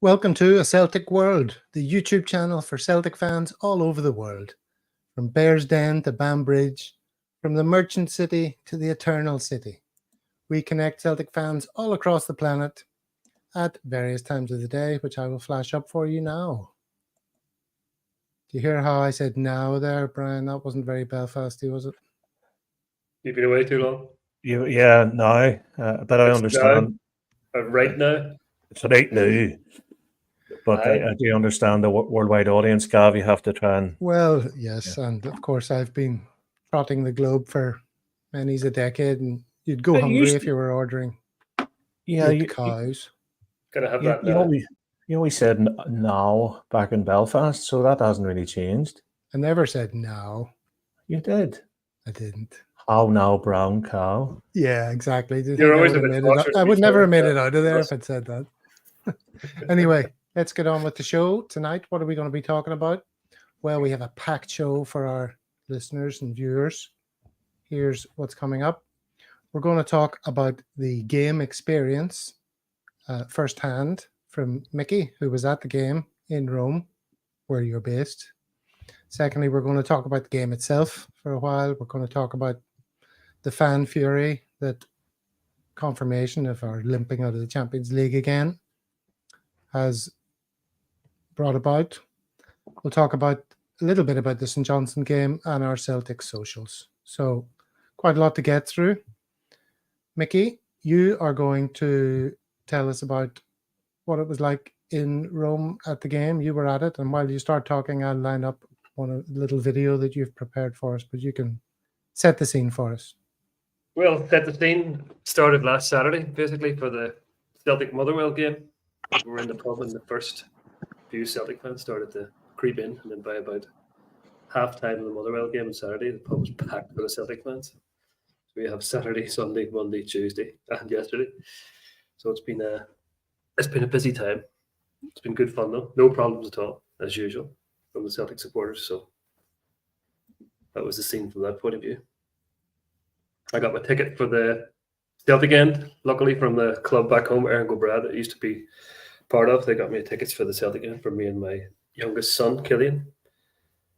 Welcome to A Celtic World, the YouTube channel for Celtic fans all over the world. From Bearsden to Banbridge, from the Merchant City to the Eternal City. We connect Celtic fans all across the planet at various times of the day, which I will flash up for you now. Do you hear how I said now there, Brian? That wasn't very Belfasty, was it? You've been away too long? Yeah, now. But I understand. Right now? It's right now. But I do understand the worldwide audience, Gav. You have to try and... Well, yes, yeah. And of course I've been trotting the globe for many's a decade, and you'd go hungry if you were ordering cows. Gotta have that now. You always said now back in Belfast, so that hasn't really changed. I never said now. You did. I didn't. How now, brown cow? Yeah, exactly. You're always I would never have made it out of there if I'd said that. Anyway, let's get on with the show tonight. What are we going to be talking about? Well, we have a packed show for our listeners and viewers. Here's what's coming up. We're going to talk about the game experience firsthand from Micky, who was at the game in Rome, where you're based. Secondly, we're going to talk about the game itself for a while. We're going to talk about the fan fury that confirmation of our limping out of the Champions League again has brought about. We'll talk about a little bit about the St. Johnstone game and our Celtic socials. So quite a lot to get through. Micky, you are going to tell us about what it was like in Rome at the game. You were at it, and while you start talking, I'll line up one little video that you've prepared for us, but you can set the scene for us. Well, set the scene started last Saturday, basically, for the Celtic Motherwell game. We were in the pub, and the first few Celtic fans started to creep in, and then by about half-time of the Motherwell game on Saturday, the pub was packed full of Celtic fans. So we have Saturday, Sunday, Monday, Tuesday, and yesterday. So it's been a busy time. It's been good fun, though. No problems at all, as usual, from the Celtic supporters. So that was the scene from that point of view. I got my ticket for the Celtic end, luckily, from the club back home, Aaron Gobrad, that I used to be part of. They got me tickets for the Celtic end for me and my youngest son, Killian.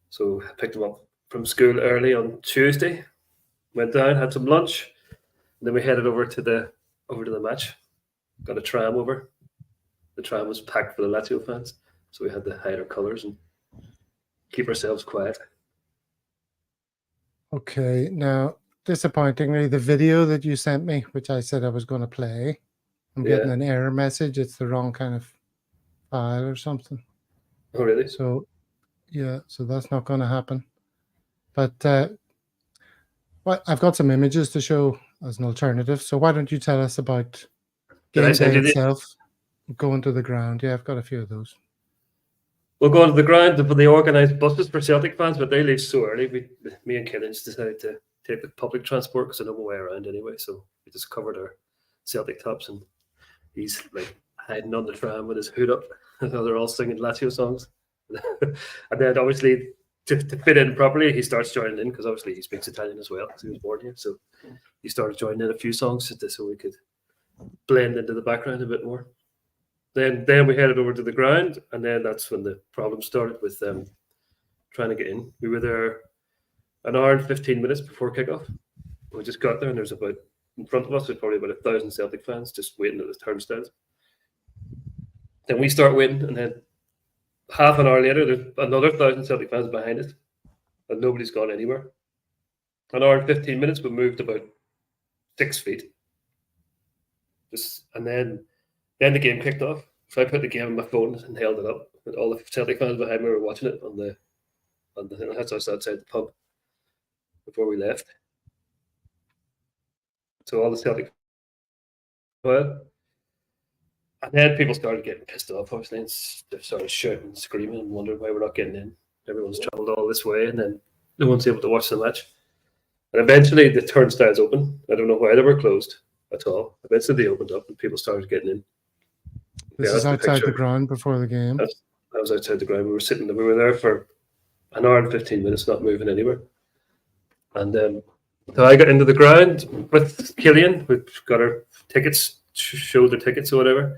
So I picked him up from school early on Tuesday, went down, had some lunch, and then we headed over to the match. Got a tram over. The tram was packed for the Lazio fans, so we had to hide our colours and keep ourselves quiet. Okay, now, disappointingly, the video that you sent me, which I said I was going to play, I'm getting an error message. It's the wrong kind of file or something. Oh, really? So, yeah, so that's not going to happen. But well, I've got some images to show as an alternative. So why don't you tell us about game day itself, going to the ground? Yeah, I've got a few of those. We'll go to the ground for the organised buses for Celtic fans, but they leave so early. Me and Killian decided to take the public transport because I know my way around anyway. So we just covered our Celtic tops, and he's like hiding on the tram with his hood up. So they're all singing Lazio songs. And then obviously to fit in properly, he starts joining in because obviously he speaks Italian as well because he was born here. So he started joining in a few songs so we could blend into the background a bit more. Then we headed over to the ground, and then that's when the problem started with trying to get in. We were there an hour and 15 minutes before kickoff. We just got there, and there's about, in front of us, there's probably about 1,000 Celtic fans just waiting at the turnstiles. Then we start waiting, and then half an hour later, there's another 1,000 Celtic fans behind us, and nobody's gone anywhere. An hour and 15 minutes, we moved about 6 feet. And then the game kicked off. So I put the game on my phone and held it up. And all the Celtic fans behind me were watching it on the house outside the pub before we left. So all the Celtic, well, and then people started getting pissed off, obviously, and they started shouting and screaming and wondering why we're not getting in. Everyone's travelled all this way, and then no one's able to watch the match. And eventually the turnstiles opened. I don't know why they were closed at all. Eventually they opened up and people started getting in. This is outside the ground before the game. That was outside the ground. We were there for an hour and 15 minutes, not moving anywhere. And so I got into the ground with Killian. We got our tickets, showed the tickets or whatever.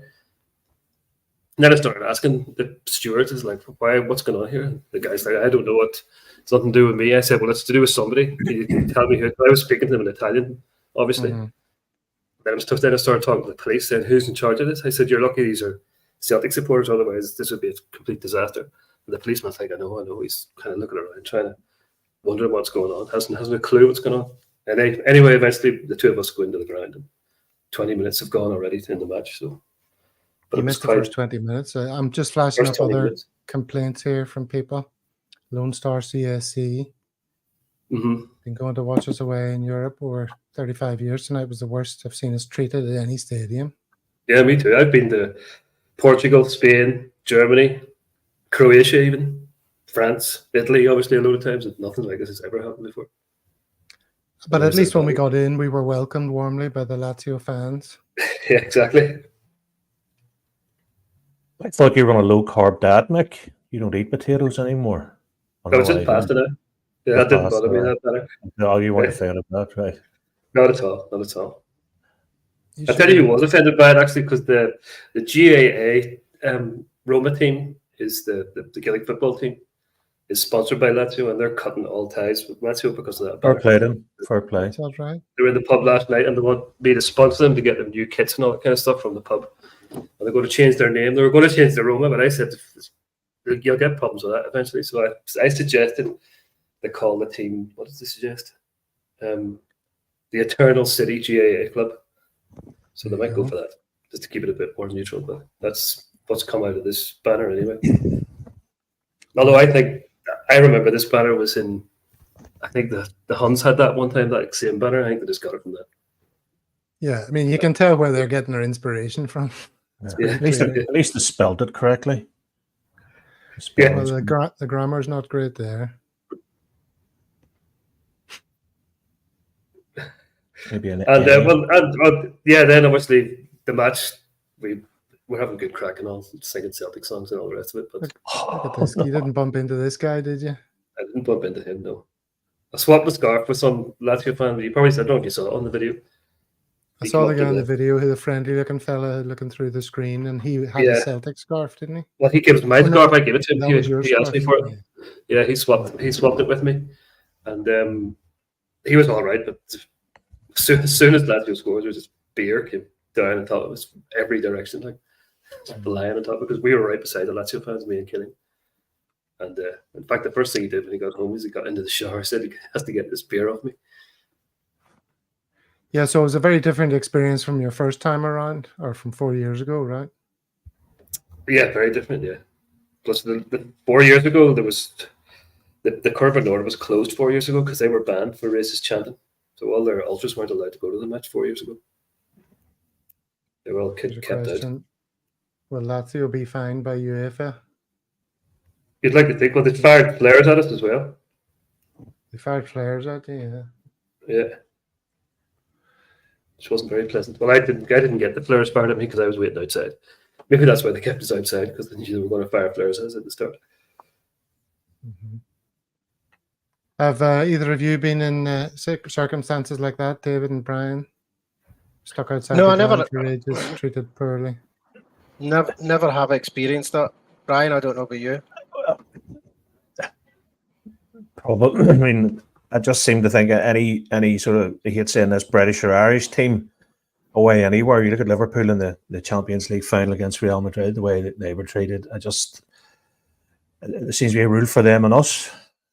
And then I started asking the stewards, is like, what's going on here? And the guy's like, I don't know what. It's nothing to do with me. I said, well, it's to do with somebody. Can you tell me who? I was speaking to them in Italian, obviously. Mm-hmm. Then I started talking to the police, saying, who's in charge of this? I said, you're lucky these are Celtic supporters, otherwise this would be a complete disaster. And the policeman's like, I know. He's kind of looking around, trying to wonder what's going on. Hasn't a clue what's going on. And anyway, eventually the two of us go into the ground, and 20 minutes have gone already in the match. So, You missed the first 20 minutes. I'm just flashing up other complaints here from people. Lone Star CSC. Been going to watch us away in Europe over 35 years. Tonight was the worst I've seen us treated at any stadium. Yeah, me too. I've been to Portugal, Spain, Germany, Croatia even, France, Italy, obviously a load of times, and nothing like this has ever happened before. But at least when we got in, we were welcomed warmly by the Lazio fans. Yeah, exactly. I thought you were on a low-carb diet, Mick. You don't eat potatoes anymore. No, it's just pasta now. Yeah, that didn't bother me that better. No, you weren't a fan of that, right? Not at all. I tell you who was offended by it, actually, because the GAA Roma team is the Gaelic football team, is sponsored by Lazio, and they're cutting all ties with Lazio because of that. Fair play them. Fair play. That's right. They were in the pub last night, and they want me to sponsor them to get them new kits and all that kind of stuff from the pub. And they're going to change their name. They were going to change the Roma, but I said you'll get problems with that eventually. So I suggested they call the team. What did they suggest? The Eternal City GAA Club. So they might go for that, just to keep it a bit more neutral. But that's what's come out of this banner anyway. Although I remember this banner was in, I think the Huns had that one time, that same banner. I think they just got it from that. Yeah, I mean, you can tell where they're getting their inspiration from. Yeah. At least they spelled it correctly. Yeah. Well, the grammar's not great there. Maybe then obviously the match, we're having good crack and all, singing Celtic songs and all the rest of it. But look at this. You didn't bump into this guy, did you? I didn't bump into him, no. I swapped the scarf with some Lazio fan, but you probably said, I don't know if you saw it on the video. I saw the guy in the video, the friendly-looking fella looking through the screen, and he had a Celtic scarf, didn't he? Well, he gave us my scarf. I gave it to him. He asked me for it. Yeah, he swapped it with me, and he was all right. But as soon as Lazio scored, there was this beer came down on top. It was every direction, like flying on top, because we were right beside the Lazio fans, me and Killing. And in fact, the first thing he did when he got home was he got into the shower. Said he has to get this beer off me. Yeah, so it was a very different experience from your first time around, or from 4 years ago, right? Yeah, very different. Yeah. Plus, the 4 years ago, there was the Curva Nord was closed 4 years ago because they were banned for racist chanting. So all their ultras weren't allowed to go to the match 4 years ago. They were all kept out. Will Lazio be fined by UEFA? You'd like to think, well, they fired players at us as well. They fired players at you, yeah. Which wasn't very pleasant. Well, I didn't get the flares fired at me because I was waiting outside. Maybe that's why they kept us outside, because they knew they were going to fire flares at us at the start. Mm-hmm. Have either of you been in circumstances like that, David and Brian? Stuck outside No, the I never. for ages, treated poorly. Never have experienced that. Brian, I don't know about you. Probably. I mean, I just seem to think any sort of, I hate saying this, British or Irish team away anywhere. You look at Liverpool in the Champions League final against Real Madrid, the way that they were treated. There seems to be a rule for them and us.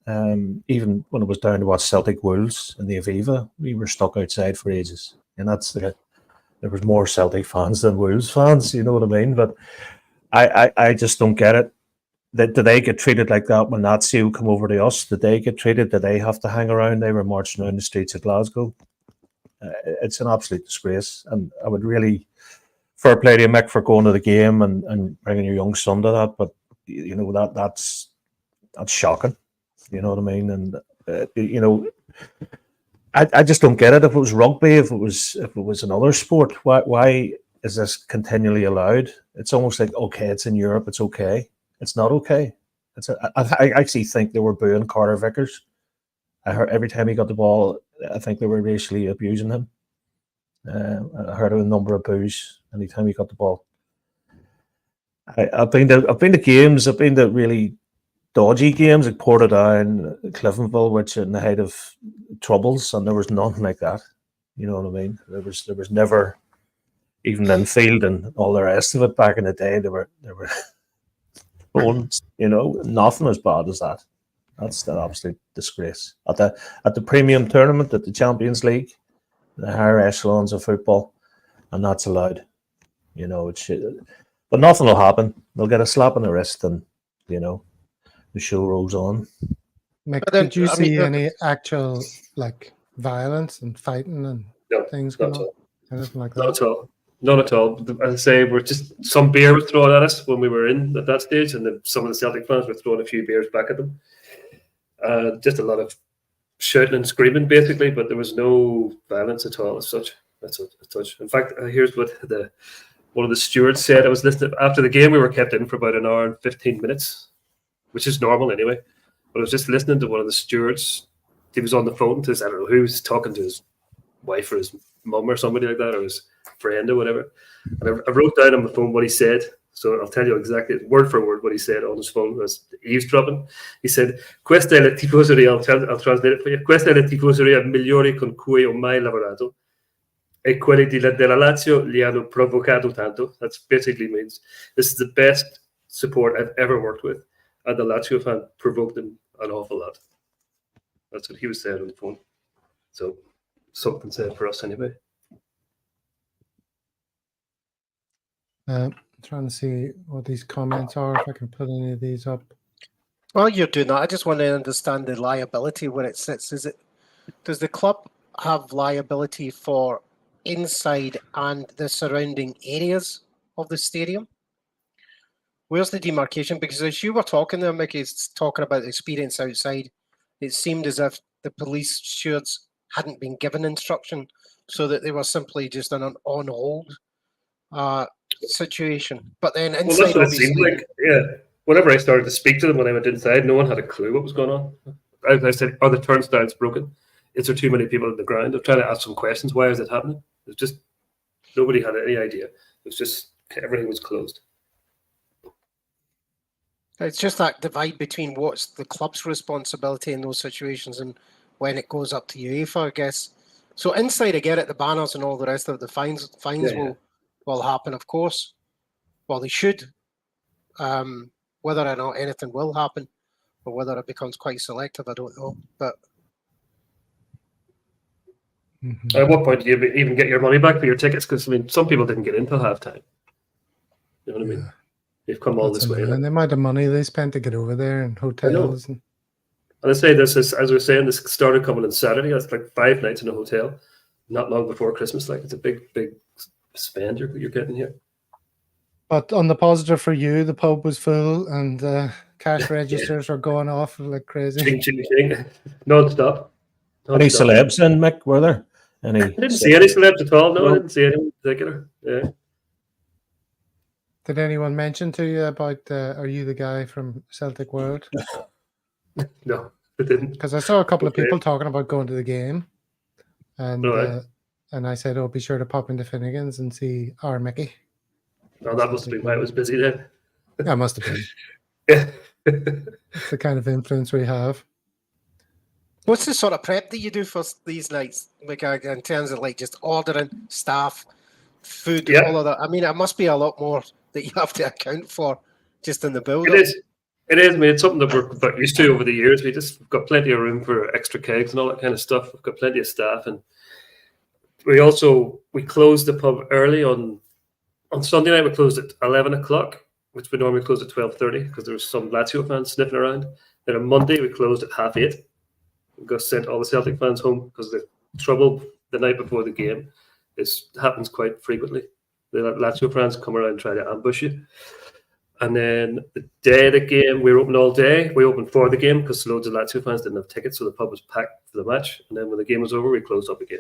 Even when it was down to what Celtic Wolves in the Aviva, we were stuck outside for ages. And there was more Celtic fans than Wolves fans, you know what I mean? But I just don't get it. Do they get treated like that when Lazio come over to us? Did they get treated? Did they have to hang around? They were marching around the streets of Glasgow. It's an absolute disgrace. And I would really fair play to you, Mick, for going to the game and bringing your young son to that. But, you know, that's shocking. You know what I mean? And, you know, I just don't get it. If it was rugby, if it was another sport, why is this continually allowed? It's almost like, okay, it's in Europe, it's okay. It's not okay. I actually think they were booing Carter Vickers. I heard every time he got the ball, I think they were racially abusing him. I heard a number of boos anytime he got the ball. I've been to games. I've been to really dodgy games like Portadown, Cliftonville, which in the height of troubles, and there was nothing like that. You know what I mean? There was never, even in field and all the rest of it back in the day. There were phones. You know, nothing as bad as that. That's an absolute disgrace. At the premium tournament, at the Champions League, the higher echelons of football, and that's allowed. You know, it should, but nothing will happen. They'll get a slap on the wrist, and you know, the show rolls on. Mick, But then, did you I mean, see any actual like violence and fighting and No, things not going at on? all. Anything like Not that? at all. Not at all. As I say, we're just some beer was thrown at us when we were in at that stage, and then some of the Celtic fans were throwing a few beers back at them. Just a lot of shouting and screaming, basically, but there was no violence at all as such. In fact, here's what one of the stewards said. I was listening after the game. We were kept in for about an hour and 15 minutes, which is normal anyway. But I was just listening to one of the stewards. He was on the phone to his, I don't know who, was talking to his wife or his mum or somebody like that, or his friend or whatever. And I wrote down on the phone what he said. So I'll tell you exactly word for word what he said on his phone. Was eavesdropping. He said, "Questa è la tifoseria." I'll translate it for you. "Questa è la tifoseria migliore con cui ho mai lavorato. E quelli della Lazio li hanno provocato tanto." That basically means this is the best support I've ever worked with, and the Lazio fan provoked them an awful lot. That's what he was saying on the phone. So something said for us anyway. Trying to see what these comments are, if I can put any of these up. While you're doing that, I just want to understand the liability where it sits. Does the club have liability for inside and the surrounding areas of the stadium? Where's the demarcation? Because as you were talking there, Mickey, talking about the experience outside, it seemed as if the police stewards hadn't been given instruction, so that they were simply just in an on hold situation. But then inside, Well, that's what it obviously, seemed like. Yeah. Whenever I started to speak to them when I went inside, no one had a clue what was going on. I said, "Are the turnstiles broken? Is there too many people on the ground?" I'm trying to ask some questions. Why is it happening? It's just nobody had any idea. It was just everything was closed. it's just that divide between what's the club's responsibility in those situations and when it goes up to UEFA, I guess. So inside, I get it, the banners and all the rest of it, the fines Yeah. will happen, of course. Well, they should. Whether or not anything will happen, or whether it becomes quite selective, I don't know. But At what point do you even get your money back for your tickets? Because I mean, some people didn't get in till halftime. You know what I mean? Yeah. They've come all That's this way. annoying. The amount of money they spent to get over there and hotels. And And I say this is, as we were saying, this started coming on Saturday. That's like 5 nights in a hotel, not long before Christmas. Like it's a big spend you're getting here. But on the positive for you, the pub was full and cash registers were going off like crazy. Ching, ching, ching, non-stop. Any celebs in, Mick? Were there any? I didn't see any celebs at all. No, I didn't see anyone in particular. Yeah. Did anyone mention to you about, are you the guy from Celtic World? No, I didn't. Because I saw a couple of Okay. people talking about going to the game. And Right. and I said, oh, be sure to pop into Finnegan's and see our Mickey. No, that must have been why I was busy then. Yeah, must have been. Yeah. It's the kind of influence we have. what's the sort of prep that you do for these nights, like in terms of like just ordering staff, food, Yeah. all of that? I mean, it must be a lot more that you have to account for just in the build. It is. It is. I mean, it's something that we've got used to over the years. We've got plenty of room for extra kegs and all that kind of stuff. We've got plenty of staff, and we closed the pub early on Sunday night. We closed at 11 o'clock, which we normally close at 12:30 because there was some Lazio fans sniffing around. Then on Monday we closed at 8:30. We got sent all the Celtic fans home because the trouble the night before the game happens quite frequently. The Lazio fans come around and try to ambush you. And then the day of the game, we were open all day. We opened for the game because loads of Lazio fans didn't have tickets, so the pub was packed for the match. And then when the game was over, we closed up again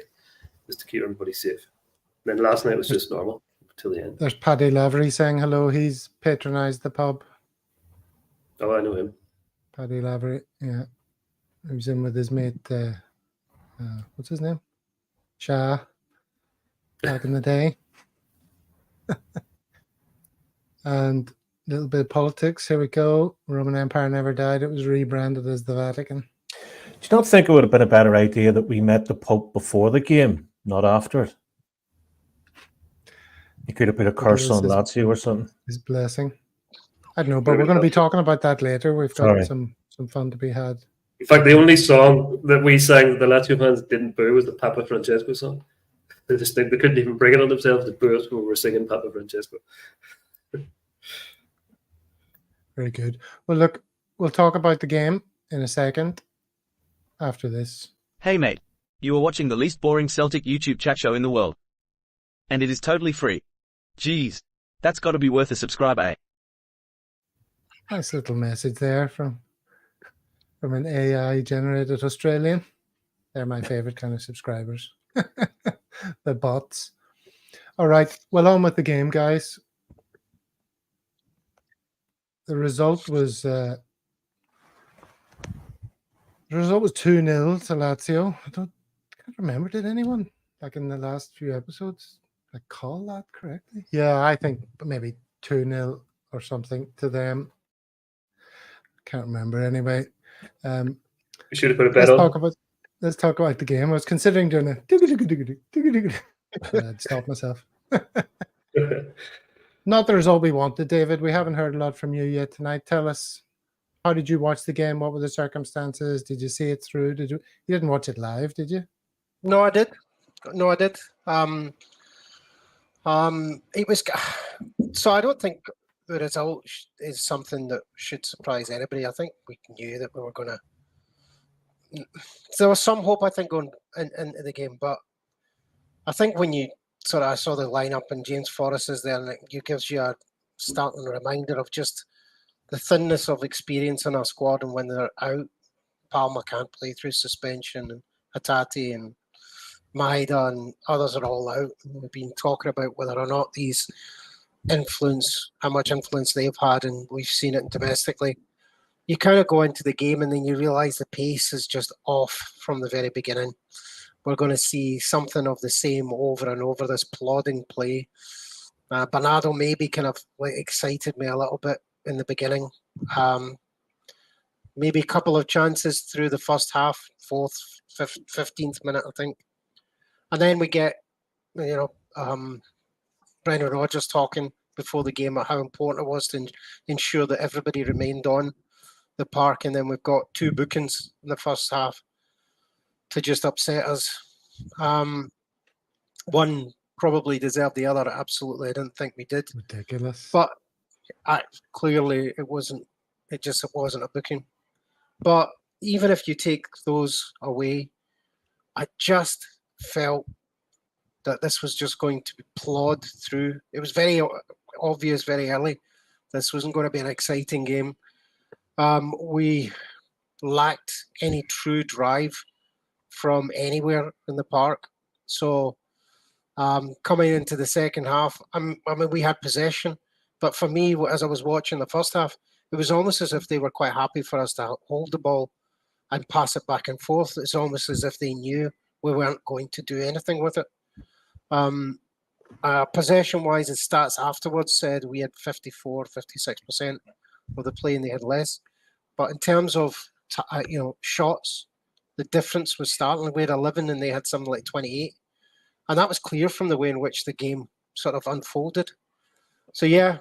just to keep everybody safe. And then last night was just normal till the end. There's Paddy Lavery saying hello. He's patronised the pub. Oh, I know him. Paddy Lavery, yeah. He was in with his mate, what's his name? Shah, back in the day. And little bit of politics. Here we go. Roman Empire never died. It was rebranded as the Vatican. Do you not think it would have been a better idea that we met the Pope before the game, not after it? You could have put a curse on Lazio or something. His blessing. I don't know, but we're going to be talking about that later. We've got some fun to be had. In fact, the only song that we sang that the Lazio fans didn't boo was the Papa Francesco song. They couldn't even bring it on themselves to boo us when we were singing Papa Francesco. Very good. Well, look, we'll talk about the game in a second after this. Hey mate, you are watching the least boring Celtic YouTube chat show in the world. And it is totally free. Jeez, that's got to be worth a subscribe, eh? Nice little message there from an AI-generated Australian. They're my favorite kind of subscribers. The bots. All right, well, on with the game, guys. The result was 2-0 to Lazio. I can't remember. Did anyone, like in the last few episodes, call that correctly? Yeah, I think maybe 2-0 or something to them. Can't remember anyway. We should have put a bet on. Let's talk about the game. I was considering doing a I'd stop myself. Not the result we wanted, David. We haven't heard a lot from you yet tonight. Tell us, how did you watch the game? What were the circumstances? Did you see it through? You didn't watch it live, did you? No, I did. It was so. I don't think the result is something that should surprise anybody. I think we knew that we were going to. There was some hope, I think, going into the game, but I think when I saw the lineup and James Forrest is there, and it gives you a startling reminder of just the thinness of experience in our squad, and when they're out, Palmer can't play through suspension, and Hatate and Maida and others are all out. We've been talking about whether or not these how much influence they've had, and we've seen it domestically. You kind of go into the game and then you realise the pace is just off from the very beginning. We're going to see something of the same over and over, this plodding play. Bernardo maybe kind of excited me a little bit in the beginning. Maybe a couple of chances through the first half, 15th minute, I think. And then we get, Brendan Rodgers talking before the game about how important it was to ensure that everybody remained on the park. And then we've got 2 bookings in the first half to just upset us. One probably deserved the other. Absolutely. I didn't think we did. Ridiculous. But clearly it wasn't a booking. But even if you take those away, I just felt that this was just going to be plod through. It was very obvious very early this wasn't going to be an exciting game. We lacked any true drive from anywhere in the park. So coming into the second half, we had possession, but for me, as I was watching the first half, it was almost as if they were quite happy for us to hold the ball and pass it back and forth. It's almost as if they knew we weren't going to do anything with it. Possession-wise, the stats afterwards said we had 54, 56% of the play and they had less. But in terms of shots, the difference was startling. We had 11 and they had something like 28. And that was clear from the way in which the game sort of unfolded. So yeah,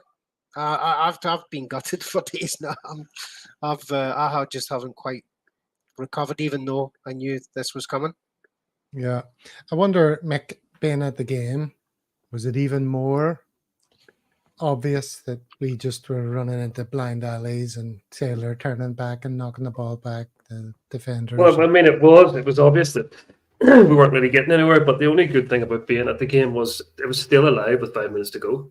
I've been gutted for days now. I just haven't quite recovered, even though I knew this was coming. Yeah, I wonder, Mick, being at the game, was it even more obvious that we just were running into blind alleys and Taylor turning back and knocking the ball back, the defenders? Well, I mean, it was obvious that we weren't really getting anywhere, but the only good thing about being at the game was it was still alive with 5 minutes to go.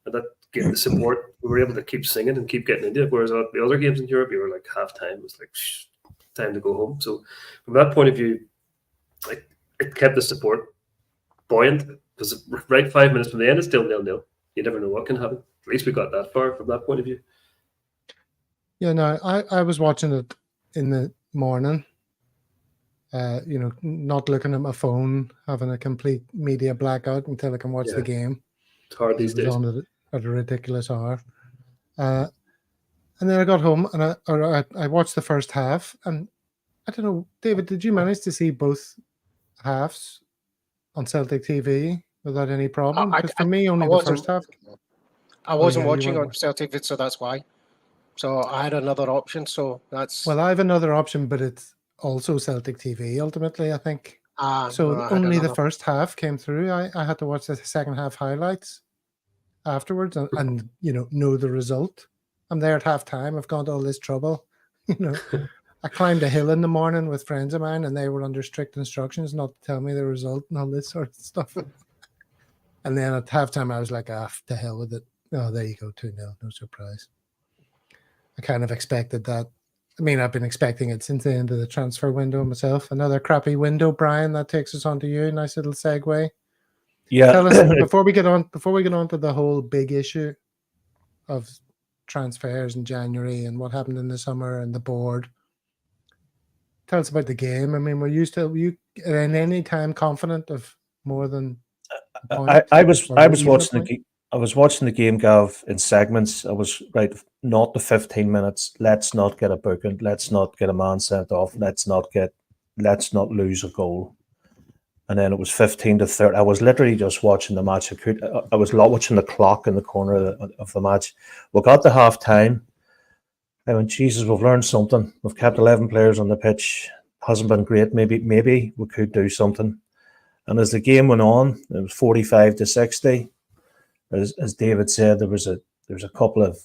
And that gave the support. We were able to keep singing and keep getting into it, whereas the other games in Europe, you were like half-time. It was like, time to go home. So from that point of view, it kept the support buoyant, because right 5 minutes from the end, it's still 0-0. You never know what can happen. At least we got that far from that point of view. Yeah, no, I was watching it in the morning, not looking at my phone, having a complete media blackout until I can watch the game. It's hard these days. On at a ridiculous hour. And then I got home and I watched the first half. And I don't know, David, did you manage to see both halves on Celtic TV without any problem? Because for me, only the first half. I wasn't yeah, you watching weren't on Celtic, so that's why. So I had another option. So that's Well, I have another option, but it's also Celtic TV ultimately, I think. no, So I had only the another. first half came through. I had to watch the second half highlights afterwards and know the result. I'm there at half time. I've gone to all this trouble. I climbed a hill in the morning with friends of mine and they were under strict instructions not to tell me the result and all this sort of stuff. And then at halftime I was like, to hell with it. Oh, there you go, 2-0. No surprise. I kind of expected that. I mean, I've been expecting it since the end of the transfer window myself. Another crappy window, Brian. That takes us on to you. Nice little segue. Yeah. Tell us before we get on to the whole big issue of transfers in January and what happened in the summer and the board. Tell us about the game. I mean, were you at any time confident of more than a point? I was even a watching point? I was watching the game, Gav, in segments. I was right, not the 15 minutes. Let's not get a booking. Let's not get a man sent off. Let's not lose a goal. And then it was 15 to 30. I was literally just watching the match. I was watching the clock in the corner of the match. We got to half time. I went, Jesus, we've learned something. We've kept 11 players on the pitch. Hasn't been great. Maybe we could do something. And as the game went on, it was 45 to 60. As David said, there was a couple of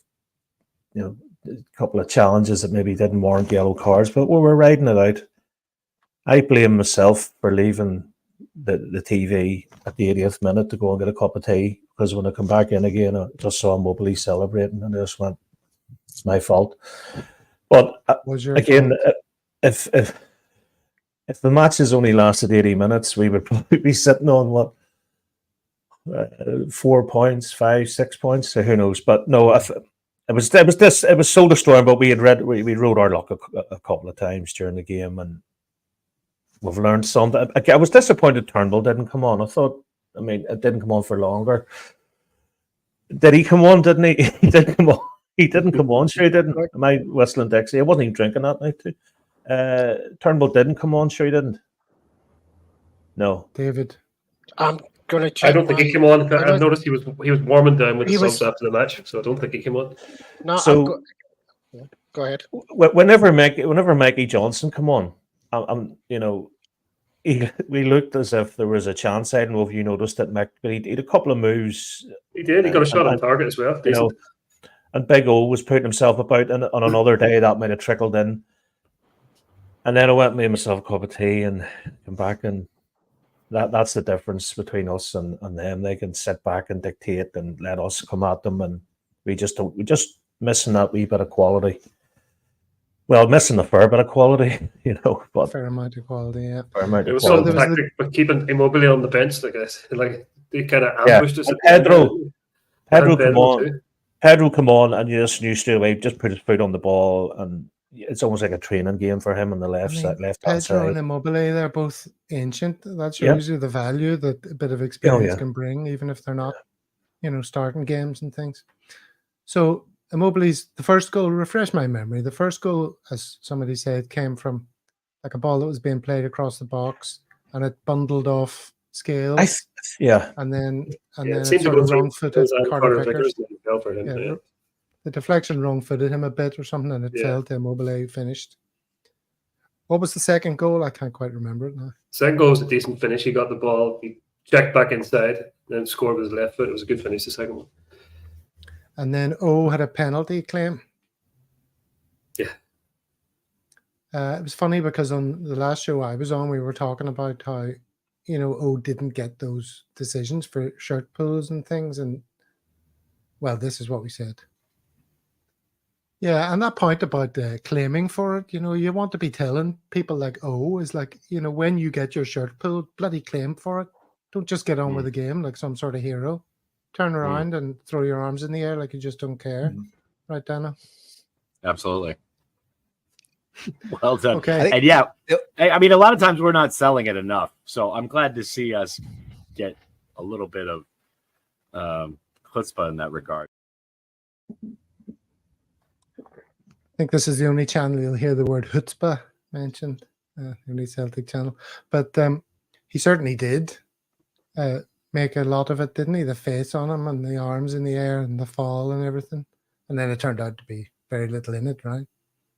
challenges that maybe didn't warrant yellow cards, but we were riding it out. I blame myself for leaving the TV at the 80th minute to go and get a cup of tea, because when I come back in again, I just saw Mobley celebrating, and I just went, "It's my fault." But again, if the matches only lasted 80 minutes, we would probably be sitting on what? 4 points, 5, 6 points. So who knows? But no, it was soul destroying. But we rode our luck a couple of times during the game, and we've learned something. I was disappointed Turnbull didn't come on. I mean, it didn't come on for longer. Did he come on? Didn't he? He didn't come on. He didn't come on. Sure, he didn't. Am I whistling Dixie? I wasn't even drinking that night too. Turnbull didn't come on. Sure, he didn't. No, David. I'm gonna check. I don't think he came on. I've noticed he was warming down with the subs after the match, so I don't think he came on. No, so go ahead. Whenever Micky Johnson come on, we looked as if there was a chance. I don't know if you noticed that Mick, but he had a couple of moves. He did. He got a shot on target as well. And Big O was putting himself about, and on another day that might have trickled in. And then I went and made myself a cup of tea and come back, and that's the difference between us and them. They can sit back and dictate and let us come at them, and we just missing that wee bit of quality. Well, missing a fair bit of quality, but fair amount of quality, yeah. It was some tactic, but keeping Immobile on the bench, I guess. Like they kind of ambushed us. Pedro come on. Pedro come on, and you just knew straight away, just put his foot on the ball, and it's almost like a training game for him on the left hand side. Pedro and Immobile, they're both ancient. That shows you the value that a bit of experience can bring, even if they're not, starting games and things. So Immobile's the first goal, refresh my memory. The first goal, as somebody said, came from like a ball that was being played across the box, and it bundled off Scales. And then it sort of wrong-footed Carter Vickers. The deflection wrong-footed him a bit or something, and it fell to Immobile, finished. What was the second goal? I can't quite remember it now. Second goal was a decent finish. He got the ball, he checked back inside, then scored with his left foot. It was a good finish, the second one. And then O had a penalty claim. Yeah. It was funny because on the last show I was on, we were talking about how, O didn't get those decisions for shirt pulls and things. And, well, this is what we said. Yeah, and that point about claiming for it, you want to be telling people like, is like, when you get your shirt pulled, bloody claim for it. Don't just get on with the game like some sort of hero. Turn around and throw your arms in the air like you just don't care. Right, Dana? Absolutely. Well done. Okay. And yeah, I mean, a lot of times we're not selling it enough. So I'm glad to see us get a little bit of chutzpah in that regard. think this is the only channel you'll hear the word chutzpah mentioned, the only Celtic channel. But he certainly did make a lot of it, didn't he? The face on him and the arms in the air and the fall and everything. And then it turned out to be very little in it, right?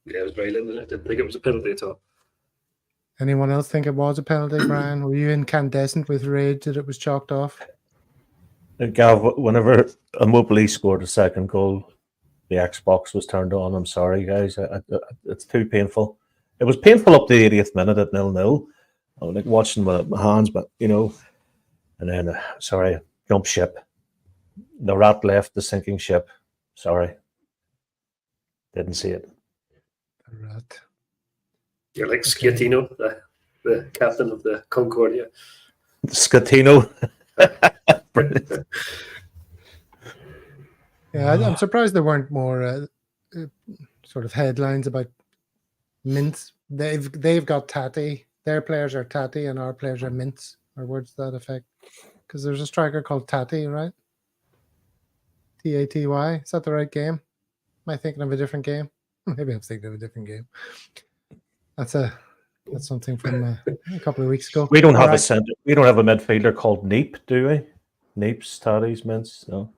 Yeah, it was very little. I didn't think it was a penalty at all. Anyone else think it was a penalty, Brian? Were you incandescent with rage that it was chalked off? Gav, whenever Immobile scored a second goal, the Xbox was turned on. I'm sorry, guys. It's too painful. It was painful up to the 80th minute at 0-0. I was like watching with my hands, but and then sorry, jump ship. The rat left the sinking ship. Sorry, didn't see it. The rat. You're like Schiattino, the captain of the Concordia. Scatino. Brilliant. Yeah, I'm surprised there weren't more sort of headlines about mints. They've got tatty. Their players are tatty and our players are mints, or words to that effect. Because there's a striker called Tatty, right? Taty. Is that the right game? Am I thinking of a different game? Maybe I'm thinking of a different game. That's something from a couple of weeks ago. We don't have All a center. We don't have a midfielder called Neep, do we? Neeps, tatties, mints. No.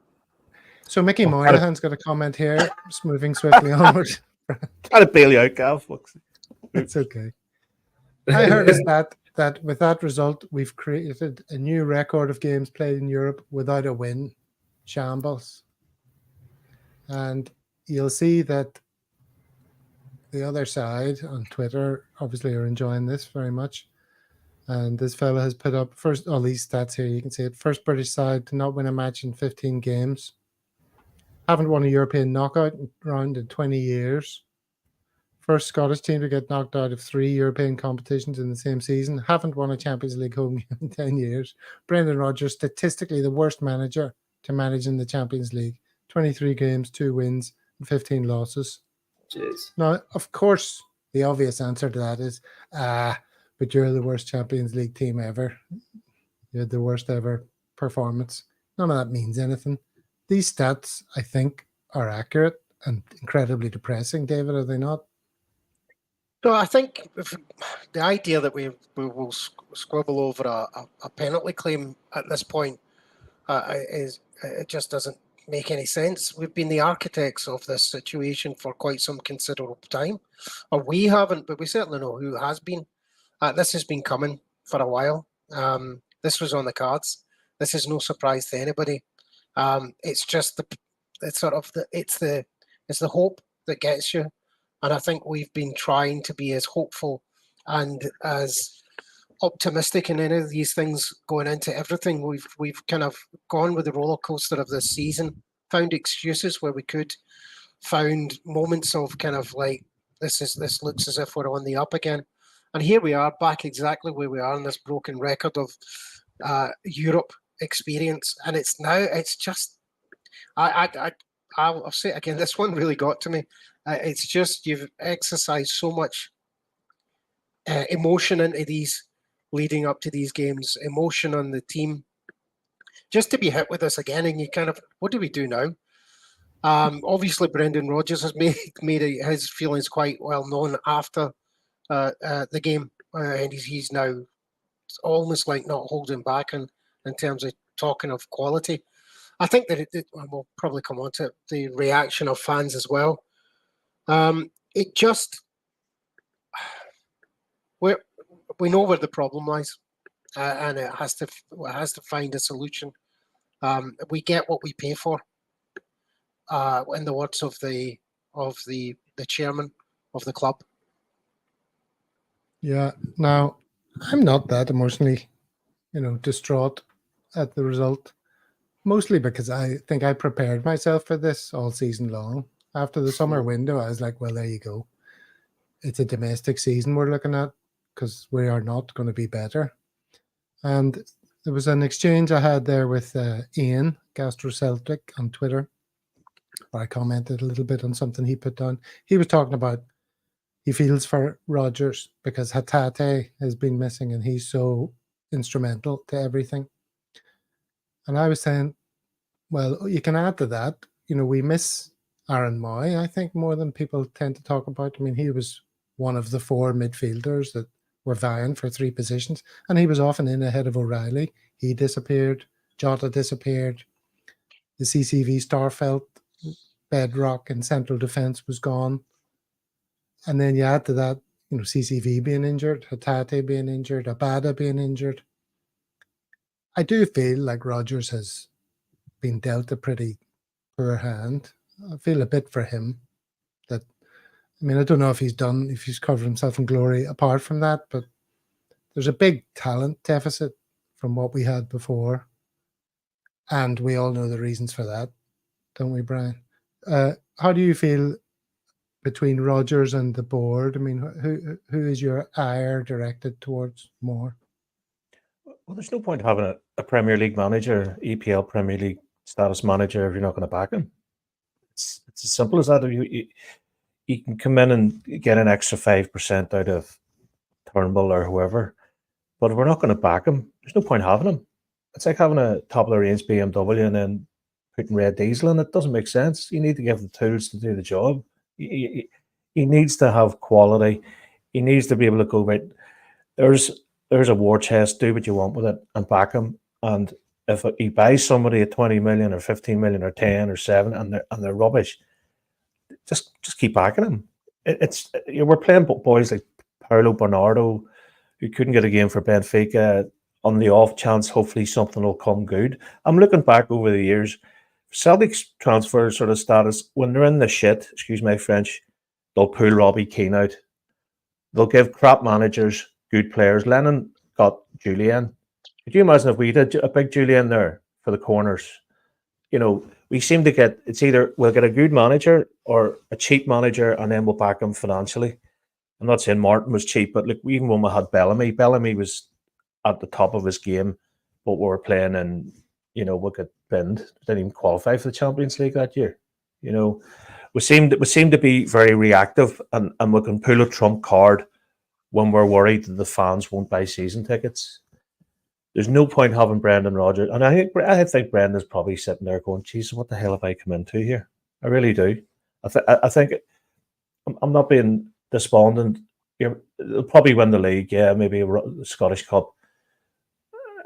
So Micky Moynihan's got a comment here, just moving swiftly onward. Try to bail you out, Gav. It's okay. I heard a stat that with that result, we've created a new record of games played in Europe without a win. Shambles. And you'll see that the other side on Twitter obviously are enjoying this very much. And this fella has put up all these stats here. You can see it. First British side to not win a match in 15 games. Haven't won a European knockout round in 20 years. First Scottish team to get knocked out of 3 European competitions in the same season. Haven't won a Champions League home game in 10 years. Brendan Rodgers, statistically the worst manager to manage in the Champions League. 23 games, 2 wins, and 15 losses. Jeez. Now, of course, the obvious answer to that is, but you're the worst Champions League team ever. You had the worst ever performance. None of that means anything. These stats, I think, are accurate and incredibly depressing, David, are they not? So I think the idea that we will squabble over a penalty claim at this point is it just doesn't make any sense. We've been the architects of this situation for quite some considerable time, or we haven't, but we certainly know who has been. This has been coming for a while. This was on the cards. This is no surprise to anybody. It's just the hope that gets you. And I think we've been trying to be as hopeful and as optimistic in any of these things going into everything. We've kind of gone with the roller coaster of this season, found excuses where we could, found moments of kind of like this looks as if we're on the up again. And here we are back exactly where we are in this broken record of Europe experience. And it's just I'll say it again, this one really got to me. It's just you've exercised so much emotion into these leading up to these games, emotion on the team, just to be hit with this again. And you kind of, what do we do now? Obviously, Brendan Rodgers has made his feelings quite well known after the game, and he's now almost like not holding back in terms of talking of quality. I think that we'll probably come on to the reaction of fans as well. It just we know where the problem lies, and it has to find a solution. We get what we pay for. In the words of the chairman of the club. Yeah. Now, I'm not that emotionally, distraught at the result. Mostly because I think I prepared myself for this all season long. After the summer window, I was like, well, there you go. It's a domestic season we're looking at because we are not going to be better. And there was an exchange I had there with Ian, Gastro Celtic, on Twitter. I commented a little bit on something he put down. He was talking about he feels for Rodgers because Hatate has been missing and he's so instrumental to everything. And I was saying, well, you can add to that, we miss Aaron Moy, I think, more than people tend to talk about. I mean, he was one of the 4 midfielders that were vying for 3 positions, and he was often in ahead of O'Reilly. He disappeared. Jota disappeared. The CCV Starfelt bedrock and central defence was gone. And then you add to that, CCV being injured, Hatate being injured, Abada being injured. I do feel like Rodgers has been dealt a pretty poor hand. I feel a bit for him. I don't know if he's covered himself in glory apart from that, but there's a big talent deficit from what we had before. And we all know the reasons for that, don't we, Brian? How do you feel between Rodgers and the board? I mean, who is your ire directed towards more? Well, there's no point having a Premier League manager, EPL Premier League status manager, if you're not going to back him. It's as simple as that. You can come in and get an extra 5% out of Turnbull or whoever, but if we're not going to back him, there's no point having him. It's like having a top of the range BMW and then putting red diesel in it. Doesn't make sense. You need to give the tools to do the job. He needs to have quality. He needs to be able to go, right, there's a war chest, do what you want with it and back him. And if he buys somebody at 20 million or 15 million or 10 or 7 and they're rubbish, just keep backing him. We're playing boys like Paulo Bernardo, who couldn't get a game for Benfica. On the off chance, hopefully something will come good. I'm looking back over the years, Celtic's transfer sort of status, when they're in the shit, excuse my French, they'll pull Robbie Keane out. They'll give crap managers good players. Lennon got Julian. Could you imagine if we did a big Julian there for the corners? We seem to get, it's either we'll get a good manager or a cheap manager and then we'll back him financially. I'm not saying Martin was cheap, but look, even when we had Bellamy was at the top of his game, but we were playing and, we got binned. Didn't even qualify for the Champions League that year. We seem to be very reactive and we can pull a trump card when we're worried that the fans won't buy season tickets. There's no point having Brendan Rodgers. And I think Brendan's probably sitting there going, Jesus, what the hell have I come into here? I really do. I think I'm not being despondent. They'll probably win the league, yeah, maybe a Scottish Cup.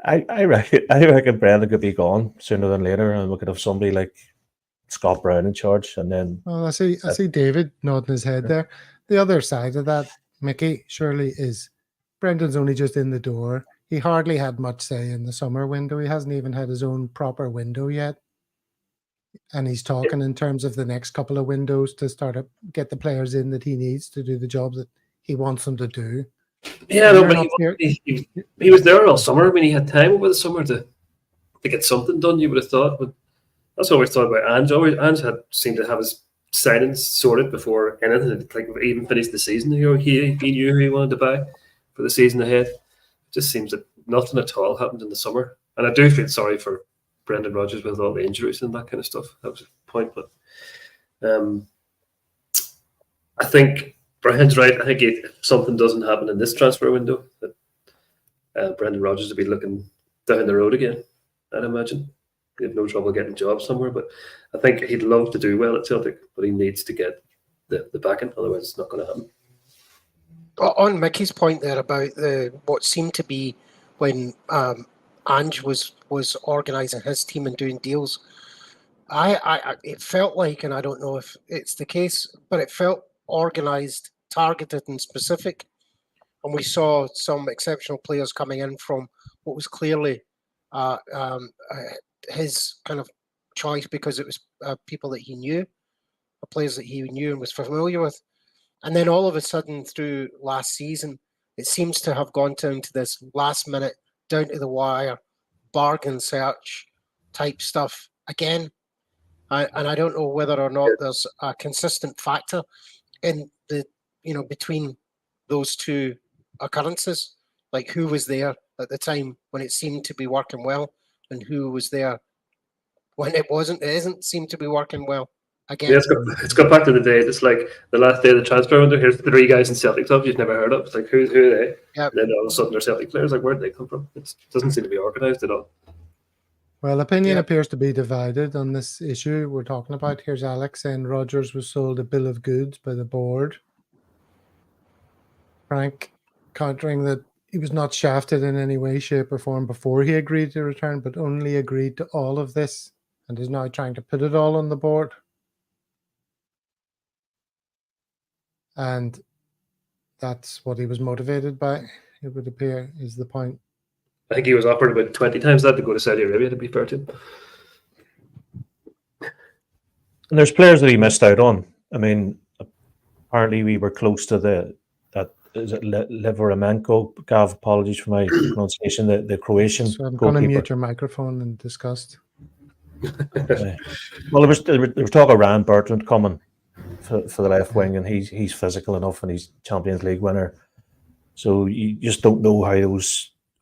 I reckon Brendan could be gone sooner than later, and we could have somebody like Scott Brown in charge, and then. Well, I see David nodding his head there. The other side of that, Micky, surely is Brendan's only just in the door. He hardly had much say in the summer window. He hasn't even had his own proper window yet, and he's talking in terms of the next couple of windows to start to get the players in that he needs to do the job that he wants them to do. Yeah, no, but he was there all summer. I mean, he had time over the summer to get something done, you would have thought. But that's what I always thought about Ange. Ange seemed to have his signings sorted before anything, like even finished the season. He knew who he wanted to buy for the season ahead. It just seems that nothing at all happened in the summer. And I do feel sorry for Brendan Rodgers with all the injuries and that kind of stuff. That was the point. But I think Brian's right. I think if something doesn't happen in this transfer window, that Brendan Rodgers will be looking down the road again, I'd imagine. He'd have no trouble getting a job somewhere, but I think he'd love to do well at Celtic, but he needs to get the backing, otherwise it's not going to happen. On Micky's point there about what seemed to be when Ange was organising his team and doing deals, it felt like, and I don't know if it's the case, but it felt organised, targeted and specific. And we saw some exceptional players coming in from what was clearly his kind of choice, because it was people that he knew, players that he knew and was familiar with. And then all of a sudden through last season, it seems to have gone into this last minute, down to the wire, bargain search type stuff again. And I don't know whether or not there's a consistent factor in the, between those two occurrences, like who was there at the time when it seemed to be working well and who was there when it isn't seem to be working well again. Yeah, it's got back to the day. It's like the last day of the transfer window. Here's 3 guys in Celtic clubs you've never heard of. It's like, who are they? Yep. And then all of a sudden they're Celtic players. Like, where did they come from? It doesn't seem to be organised at all. Well, opinion Yeah. appears to be divided on this issue we're talking about. Here's Alex saying Rodgers was sold a bill of goods by the board. Frank countering that he was not shafted in any way, shape, or form before he agreed to return, but only agreed to all of this and is now trying to put it all on the board. And that's what he was motivated by, it would appear, is the point. I think he was offered about 20 times that to go to Saudi Arabia, to be fair to him. And there's players that he missed out on. I mean, apparently we were close to is it Liveramenko? Gav, apologies for my pronunciation. The Croatian So I'm going to goalkeeper. mute your microphone and discuss. Well, there was talk of Ryan Bertrand coming for the left wing, and he's physical enough, and he's Champions League winner. So you just don't know how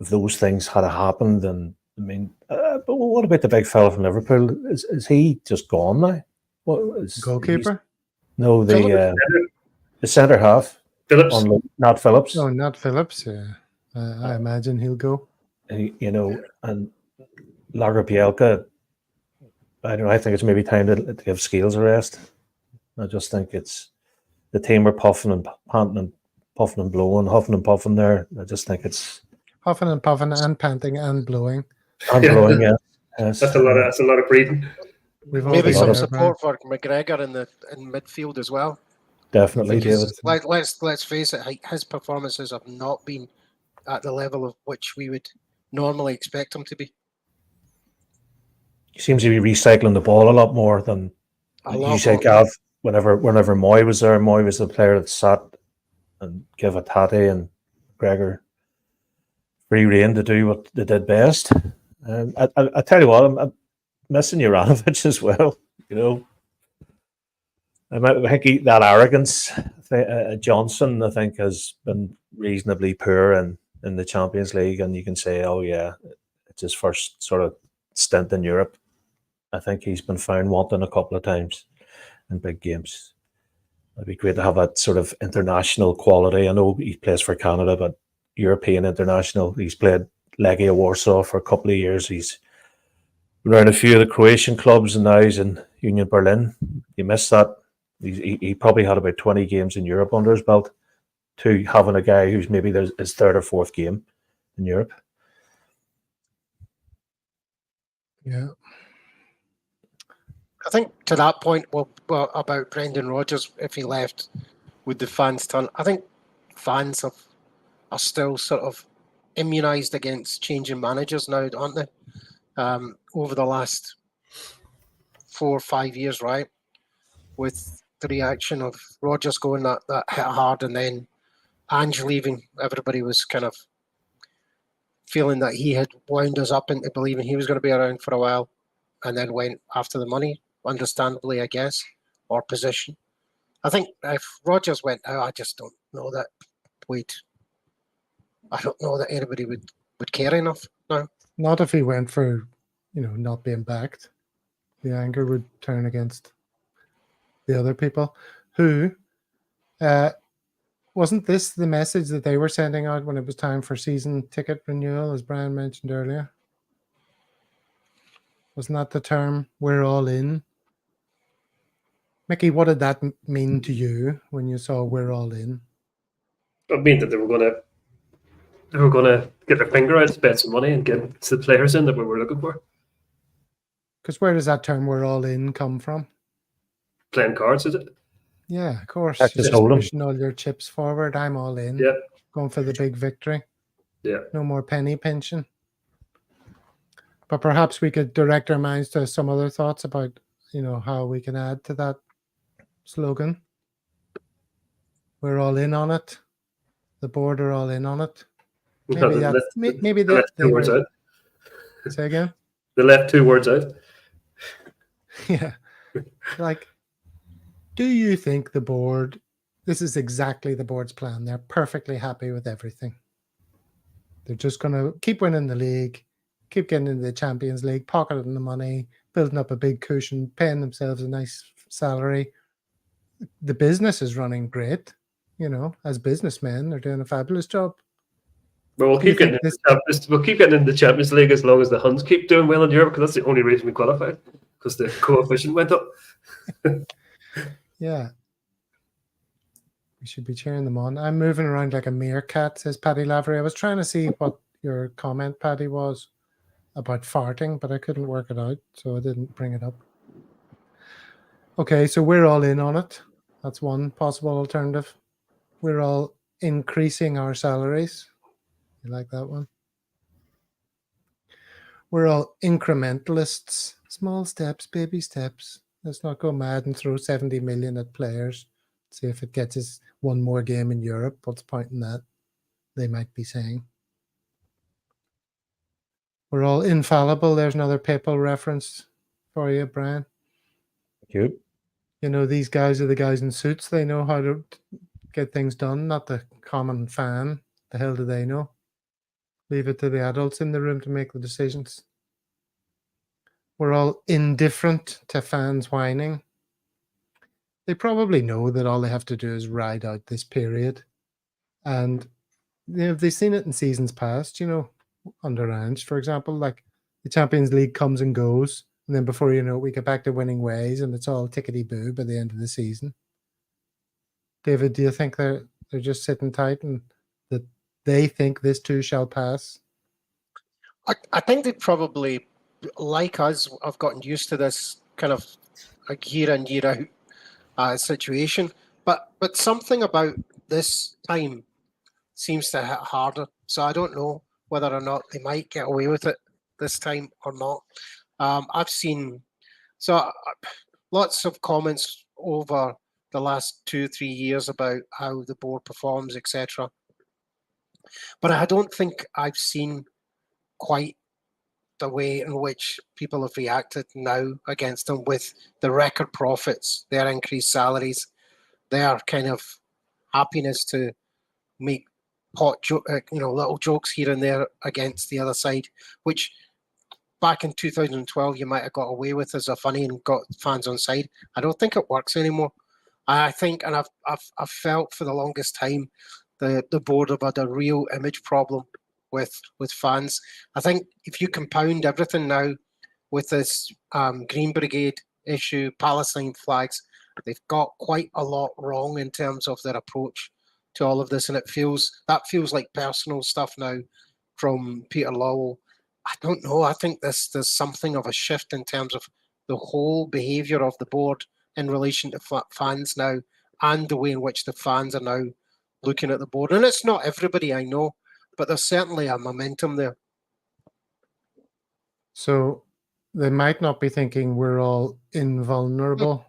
if those things had happened. And I mean, but what about the big fella from Liverpool? Is he just gone now? What is Goalkeeper? No, the centre half. Phillips. Not Phillips. No, not Phillips. Yeah, I imagine he'll go. And Lagerbielke. I don't know. I think it's maybe time to give Scales a rest. I just think it's the team are puffing and panting and puffing and blowing, huffing and puffing there. I just think it's Huffing and puffing and panting and blowing. and blowing. Yeah, yes. That's a lot of breathing. We've all Maybe been some there, support for McGregor in midfield as well. Definitely, David. Let's face it, his performances have not been at the level of which we would normally expect him to be. He seems to be recycling the ball a lot more than you said, Gav. Whenever Moy was there, Moy was the player that sat and gave a Tate and Gregor free rein to do what they did best. I tell you what, I'm missing Juranovic as well. You know, I think that arrogance. Johnson, I think, has been reasonably poor in the Champions League, and you can say, oh yeah, it's his first sort of stint in Europe. I think he's been found wanting a couple of times in big games. It'd be great to have that sort of international quality. I know he plays for Canada, but European international. He's played Legia Warsaw for a couple of years. He's been around a few of the Croatian clubs, and now he's in Union Berlin. You missed that. He probably had about 20 games in Europe under his belt, to having a guy who's maybe his third or fourth game in Europe. Yeah. I think to that point, well, about Brendan Rodgers, if he left, would the fans turn? I think fans are still sort of immunised against changing managers now, aren't they? Over the last 4 or 5 years, right? With the reaction of Rodgers going that hit hard, and then Ange leaving, everybody was kind of feeling that he had wound us up into believing he was going to be around for a while, and then went after the money, understandably, I guess, or position. I think if Rodgers went out, I just don't know that I don't know that anybody would care enough now. Not if he went for, not being backed. The anger would turn against the other people. Who wasn't this the message that they were sending out when it was time for season ticket renewal, as Brian mentioned earlier? Wasn't that the term, we're all in? Micky, what did that mean to you when you saw we're all in? It meant that they were going to get their finger out, spend some money, and get the players in that we were looking for. Because where does that term we're all in come from? Playing cards, is it? Yeah, of course. Texas Just Hold'em. pushing all your chips forward. I'm all in. Yeah. Going for the big victory. Yeah. No more penny pinching. But perhaps we could direct our minds to some other thoughts about, how we can add to that slogan. We're all in on it. The board are all in on it. Maybe they left 2 words out. Say again? They left 2 words out. Yeah. Do you think the board, this is exactly the board's plan? They're perfectly happy with everything. They're just going to keep winning the league, keep getting into the Champions League, pocketing the money, building up a big cushion, paying themselves a nice salary. The business is running great. As businessmen, they're doing a fabulous job. But we'll Do you keep getting think this? we'll keep getting in the Champions League as long as the Huns keep doing well in Europe, because that's the only reason we qualified, because the coefficient went up. Yeah, we should be cheering them on. I'm moving around like a meerkat, says Paddy Lavery. I was trying to see what your comment, Paddy, was about farting, but I couldn't work it out, so I didn't bring it up. Okay, so we're all in on it. That's one possible alternative. We're all increasing our salaries. You like that one? We're all incrementalists. Small steps, baby steps. Let's not go mad and throw 70 million at players. See if it gets us one more game in Europe. What's the point in that? They might be saying. We're all infallible. There's another papal reference for you, Brian. Thank you. You know, these guys are the guys in suits. They know how to get things done, not the common fan. The hell do they know? Leave it to the adults in the room to make the decisions. We're all indifferent to fans whining. They probably know that all they have to do is ride out this period. And they've seen it in seasons past, under Ange, for example, like the Champions League comes and goes. And then before you know it, we get back to winning ways and it's all tickety-boo by the end of the season. David, do you think they're just sitting tight and that they think this too shall pass? I think they probably, like us, have gotten used to this kind of year in, year out situation. But something about this time seems to hit harder. So I don't know whether or not they might get away with it this time or not. I've seen lots of comments over the last 2-3 years about how the board performs, etc. But I don't think I've seen quite the way in which people have reacted now against them, with the record profits, their increased salaries, their kind of happiness to make little jokes here and there against the other side, which back in 2012 you might have got away with as a funny and got fans on side. I don't think it works anymore. I think, and I've felt for the longest time, the board have had a real image problem with fans. I think if you compound everything now with this Green Brigade issue, Palestine flags, they've got quite a lot wrong in terms of their approach to all of this, and that feels like personal stuff now from Peter Lowell. I don't know. I think there's something of a shift in terms of the whole behaviour of the board in relation to fans now, and the way in which the fans are now looking at the board. And it's not everybody, I know, but there's certainly a momentum there. So they might not be thinking we're all invulnerable.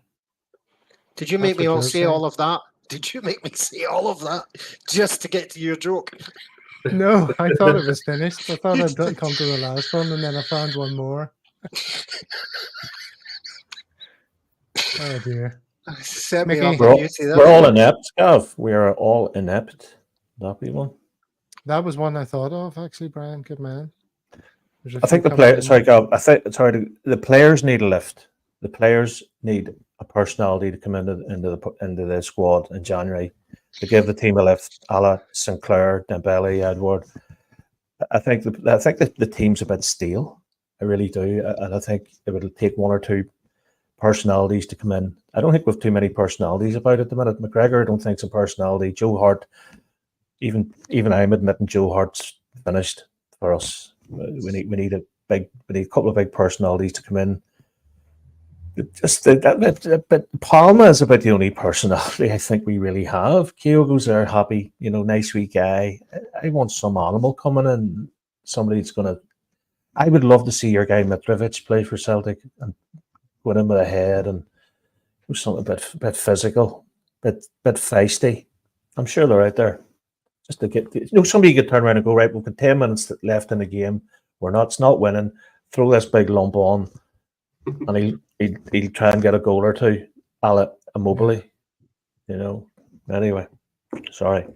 Did you make me all say all of that? Did you make me say all of that just to get to your joke? No, I thought it was finished. I thought I'd come to the last one and then I found one more. Oh dear. Set Micky, me up We're on all, beauty there. we're all inept, Gav. We are all inept. That be one. that was one I thought of, actually, Brian. Good man. There's a I think few the coming player. in. Sorry, Gav. The players need a lift. The players need a personality to come into the squad in January to give the team a lift, a la Sinclair, Dembele, Edward. I think the team's a bit stale. I really do, and I think it would take one or two personalities to come in. I don't think we've too many personalities about it at the minute. McGregor, I don't think, is a personality. Joe Hart, even I'm admitting Joe Hart's finished for us. We need a couple of big personalities to come in. Just but Palma is about the only personality I think we really have. Kyogo's there, happy, nice wee guy. I want some animal coming in. Somebody that's gonna. I would love to see your guy Mitrovic play for Celtic and go in with a head and do something a bit physical, bit feisty. I'm sure they're out there. Just to get somebody could turn around and go, right, we've got 10 minutes left in the game. It's not winning. Throw this big lump on, and he'll try and get a goal or two, a la Immobile. Anyway, sorry,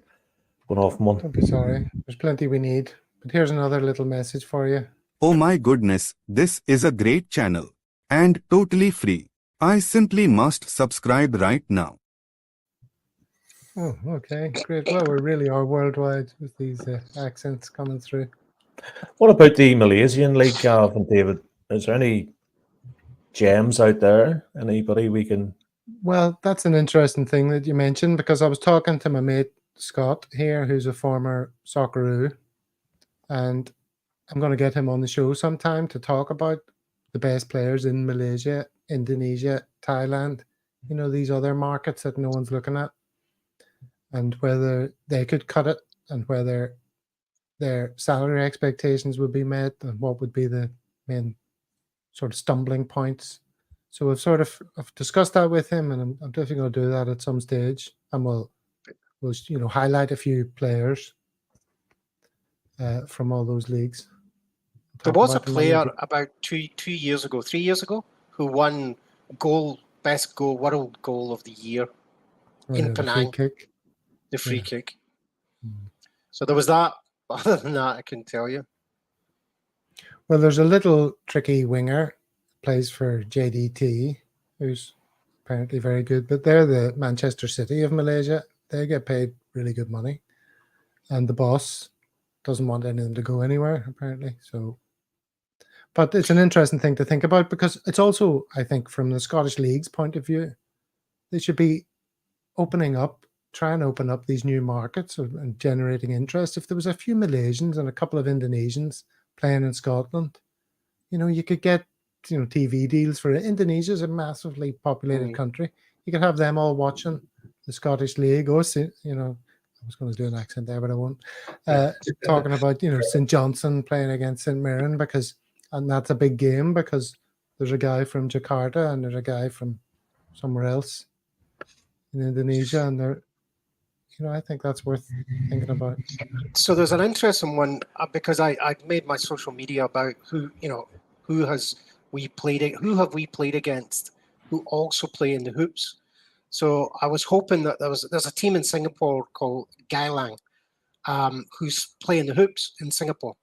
going off one. Don't be sorry. There's plenty we need. But here's another little message for you. Oh my goodness, this is a great channel and totally free. I simply must subscribe right now. Oh, okay, great. Well, we really are worldwide with these accents coming through. What about the Malaysian league, Gav and David? Is there any gems out there? Anybody we can? Well, that's an interesting thing that you mentioned because I was talking to my mate Scott here, who's a former Socceroo, and I'm going to get him on the show sometime to talk about the best players in Malaysia, Indonesia, Thailand, these other markets that no one's looking at, and whether they could cut it and whether their salary expectations would be met and what would be the main sort of stumbling points. So I've discussed that with him, and I'm definitely going to do that at some stage, and we'll highlight a few players from all those leagues. There Talk was a about them player little. about 3 years ago, who won world goal of the year Oh, in yeah, the free Penang, kick. the free Yeah. kick. Mm. So there was that. Other than that, I can tell you. Well, there's a little tricky winger, plays for JDT, who's apparently very good, but they're the Manchester City of Malaysia. They get paid really good money, and the boss doesn't want any of them to go anywhere, apparently. So, but it's an interesting thing to think about because it's also, I think, from the Scottish League's point of view, they should be try and open up these new markets and generating interest. If there was a few Malaysians and a couple of Indonesians playing in Scotland, you could get, TV deals for it. Indonesia's a massively populated country. You could have them all watching the Scottish League or, I was going to do an accent there, but I won't. Talking about, St. Johnson playing against St. Mirren and that's a big game because there's a guy from Jakarta and there's a guy from somewhere else in Indonesia, and they're, I think that's worth thinking about. So there's an interesting one because I made my social media about who have we played against who also play in the hoops. So I was hoping that there's a team in Singapore called Geylang, who's playing the hoops in Singapore.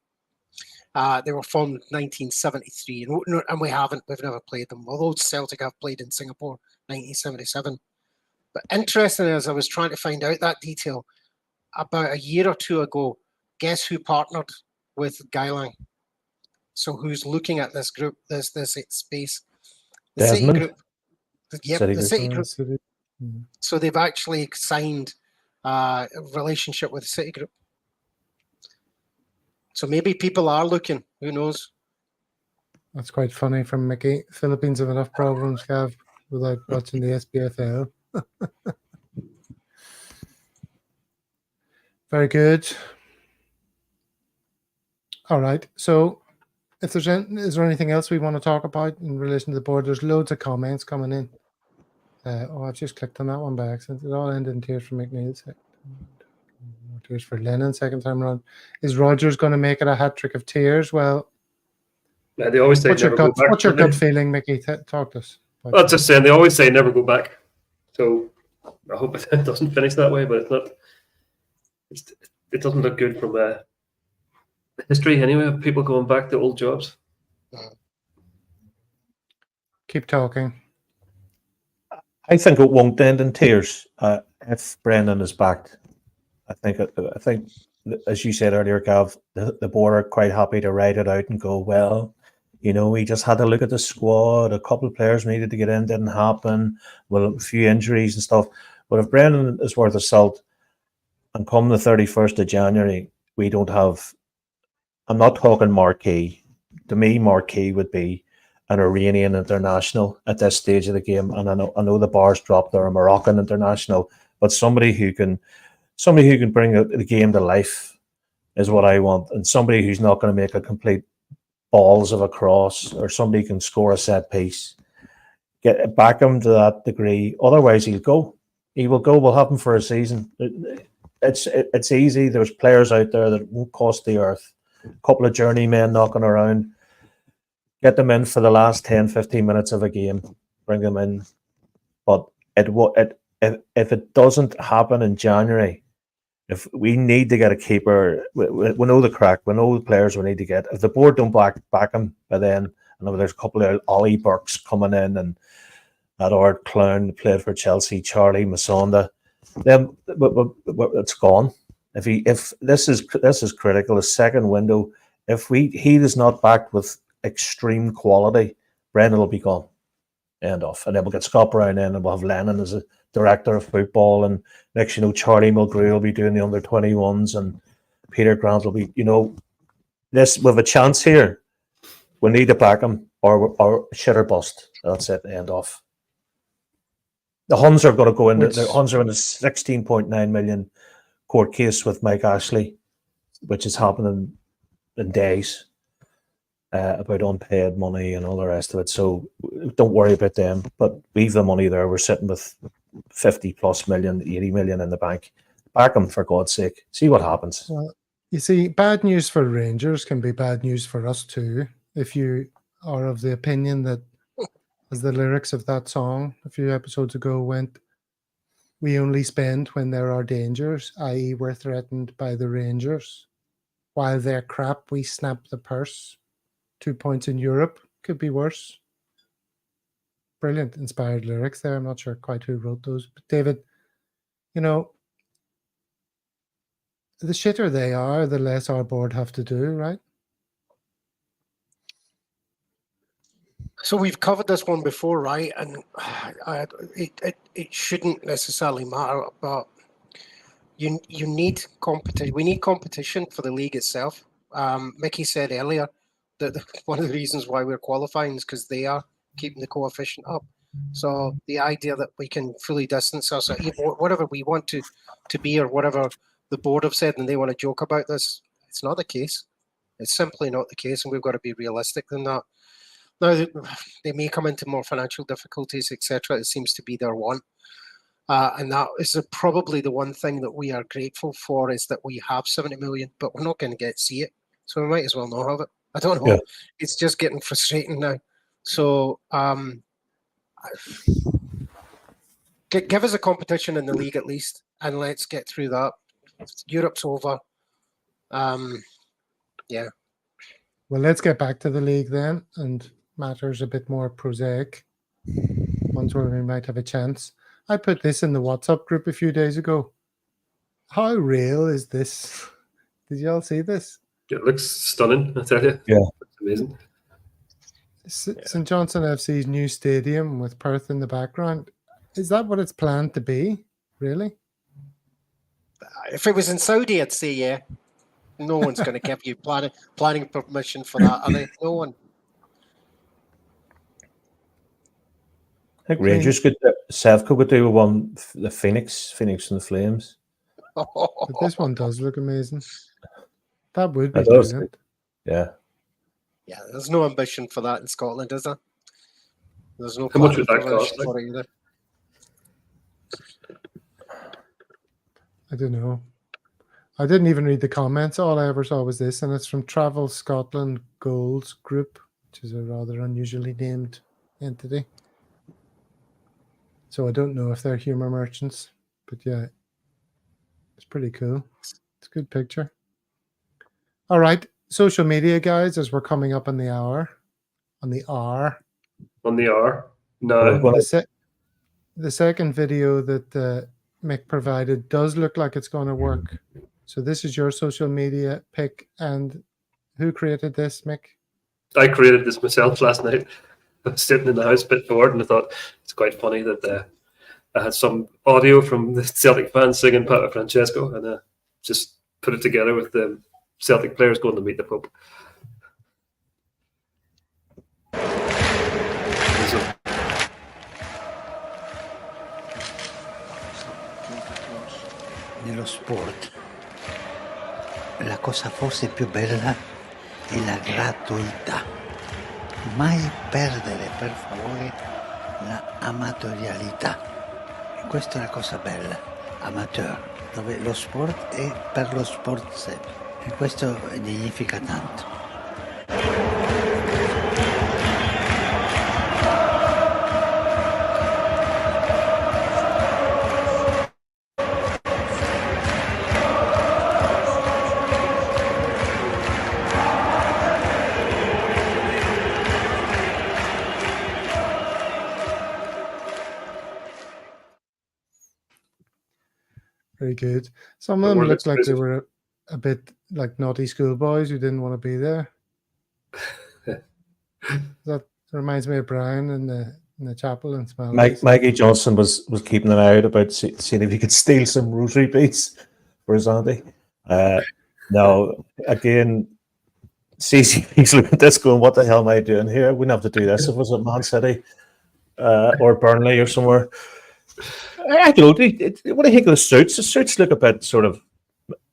They were formed in 1973, and we've never played them. Although Celtic have played in Singapore 1977. But interesting as I was trying to find out that detail, about a year or two ago, guess who partnered with Geylang? So who's looking at this group, this space? The Desmond? City Group. Yep, City the Group. City Group. City. So they've actually signed a relationship with the City Group. So maybe people are looking. Who knows? That's quite funny from Micky. Philippines have enough problems, Gav, without watching the SPFL. Very good. All right. So, is there anything else we want to talk about in relation to the board? There's loads of comments coming in. I've just clicked on that one by accident. It all ended in tears for McNeil. Tears for Lennon second time around. Is Rogers going to make it a hat trick of tears? Well, They always say what's your never go back. gut feeling, Micky? Talk to us. Well, that's just saying they always say never go back. So I hope it doesn't finish that way, but it's not. It doesn't look good from history anyway of people going back to old jobs. Keep talking. I think it won't end in tears if Brendan is backed. I think, as you said earlier, Gav, the board are quite happy to ride it out and go, well, we just had to look at the squad. A couple of players needed to get in, didn't happen. Well, a few injuries and stuff. But if Brendan is worth a salt, and come the 31st of January, we don't have. I'm not talking marquee. To me, marquee would be an Iranian international at this stage of the game, and I know the bar's dropped there, a Moroccan international, but somebody who can bring the game to life is what I want, and somebody who's not going to make a complete balls of a cross, or somebody who can score a set piece. Back him to that degree. Otherwise, he'll go. He will go. We'll have him for a season. It's easy. There's players out there that won't cost the earth. A couple of journeymen knocking around. Get them in for the last 10, 15 minutes of a game. Bring them in. But if it doesn't happen in January, if we need to get a keeper, we know the crack. We know the players we need to get. If the board don't back him by then, I know there's a couple of Ollie Burks coming in, and that old clown played for Chelsea, Charlie Masonda. Then, but it's gone. If this is critical, the second window. If he is not backed with extreme quality, Brendan will be gone. End off, and then we'll get Scott Brown in, and we'll have Lennon as a director of football, and next Charlie Mulgrew will be doing the under-21s, and Peter Grant will be. This we have a chance here. We need to back him, or shit or bust. That's it. End off. The Huns are going to go into the Huns are in a 16.9 million court case with Mike Ashley, which is happening in days. About unpaid money and all the rest of it. So don't worry about them. But leave the money there. We're sitting with 50 plus million, 80 million in the bank. Back them for God's sake. See what happens. Well, you see, bad news for Rangers can be bad news for us too. If you are of the opinion that, as the lyrics of that song a few episodes ago went, we only spend when there are dangers, i.e. we're threatened by the Rangers. While they're crap, we snap the purse. 2 points in Europe, could be worse. Brilliant inspired lyrics there. I'm not sure quite who wrote those. But David, the shitter they are, the less our board have to do, right? So we've covered this one before, right? And it shouldn't necessarily matter, but you need competition. We need competition for the league itself. Micky said earlier that one of the reasons why we're qualifying is because they are keeping the coefficient up. So the idea that we can fully distance ourselves, whatever we want to be, or whatever the board have said, and they want to joke about this, it's not the case. It's simply not the case, and we've got to be realistic than that. Now, they may come into more financial difficulties, etc. It seems to be their want. And that is probably the one thing that we are grateful for, is that we have 70 million, but we're not going to get to see it. So we might as well not have it. I don't know. Yeah. It's just getting frustrating now. So give us a competition in the league at least, and let's get through that. Europe's over. Yeah. Well, let's get back to the league then, and matters a bit more prosaic. Ones where we might have a chance. I put this in the WhatsApp group a few days ago. How real is this? Did you all see this? It looks stunning, I tell you. Yeah. It's amazing. St. Johnstone FC's new stadium with Perth in the background. Is that what it's planned to be? Really? If it was in Saudi, I'd say yeah. No one's going to give you planning permission for that, are they? No one. I think Rangers could, Sevco could do one, the Phoenix and the Flames. But this one does look amazing. That would be brilliant. Yeah. Yeah, there's no ambition for that in Scotland, is there? There's no. How much would that cost? For it either. I don't know. I didn't even read the comments. All I ever saw was this, and it's from Travel Scotland Goals Group, which is a rather unusually named entity. So I don't know if they're humour merchants, but yeah, it's pretty cool. It's a good picture. All right, social media, guys, as we're coming up on the hour. On the hour. No. The second video that Mick provided does look like it's going to work. So this is your social media pick. And who created this, Mick? I created this myself last night. I was sitting in the house a bit bored, and I thought it's quite funny that I had some audio from the Celtic fans singing Papa Francesco, and just put it together with the Celtic players going to meet the Pope. Nello sport la cosa forse più bella è la gratuità. Mai perdere, per favore, la amatorialità. E questa è la cosa bella, amateur, dove lo sport è per lo sport stesso. E questo significa tanto. Very good. Some of But them we're looked like they exclusive. were a bit like naughty schoolboys who didn't want to be there. That reminds me of Brian in the chapel in Smellies. Maggie Johnson was keeping an eye out about seeing if he could steal some rosary beads for his auntie. No, again, CCP's looking at this going, what the hell am I doing here? We wouldn't have to do this if it was at Man City or Burnley or somewhere. I don't know. What do you think of the suits? The suits look a bit sort of